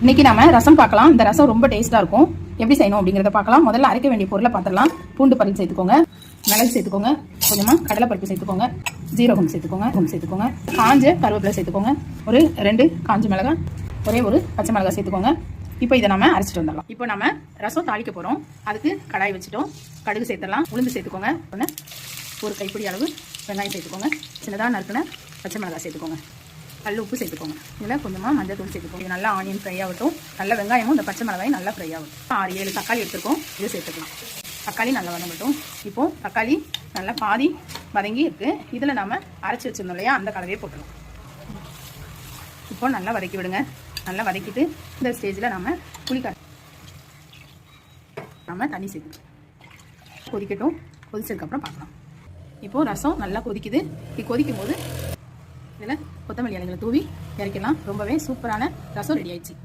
இன்னைக்கு நாம ரசம் பார்க்கலாம். இந்த ரசம் ரொம்ப டேஸ்டா இருக்கும். எப்படி செய்யணும் அப்படிங்கறத பார்க்கலாம். முதல்ல அரைக்க வேண்டிய பொருளை பார்த்துடலாம். பூண்டு பல் சேர்த்துக்கோங்க, மிளகு சேர்த்துக்கோங்க, கொஞ்சமா கடலைப்பருப்பு சேர்த்துக்கோங்க, ஜீரகம் சேர்த்துக்கோங்க, காஞ்ச கருவேப்பிலை சேர்த்துக்கோங்க, ஒரு 2 காஞ்ச மிளகாய், ஒரே ஒரு பச்சை மிளகாய் சேர்த்துக்கோங்க. இப்போ இதை நம்ம அரைச்சிட்டு வந்துடலாம். இப்போ நம்ம ரசம் தாளிக்க போறோம். அதுக்கு கடாய் வச்சுட்டோம். கடுகு சேர்த்துடலாம், உளுந்து சேர்த்துக்கோங்க, ஒரு கைப்பிடி அளவு வெங்காயம் சேர்த்துக்கோங்க, சின்னதாக நறுக்குன பச்சை மிளகாய் சேர்த்துக்கோங்க, கல் உப்பு சேர்த்துக்கோங்க, இதில் கொஞ்சமாக மஞ்சள் தூள் சேர்த்துக்கோங்க. நல்லா ஆனியன் ஃப்ரை ஆகட்டும். நல்ல வெங்காயமும் இந்த பச்சை மிளகாயும் நல்லா ஃப்ரை ஆகட்டும். 6-7 தக்காளி எடுத்துருக்கோம், இதை சேர்த்துக்கலாம். தக்காளி நல்லா வதங்கட்டும். இப்போது தக்காளி நல்லா பாதி வதங்கி இருக்குது. இதில் நம்ம அரைச்சி வச்சிருந்தோம் இல்லையா, அந்த கலவையை போட்டுடலாம். இப்போ நல்லா வதக்கி விடுங்க. நல்லா வதக்கிட்டு இந்த ஸ்டேஜில் நம்ம நம்ம தண்ணி சேர்த்துக்கலாம். கொதிக்கட்டும். கொதிச்சதுக்கப்புறம் பார்க்கலாம். இப்போது ரசம் நல்லா கொதிக்குது. இது கொதிக்கும் போது இதில் கொத்தமல்லி இலைகளை தூவி இறக்கலாம். ரொம்பவே சூப்பரான ரசம் ரெடி ஆயிடுச்சு.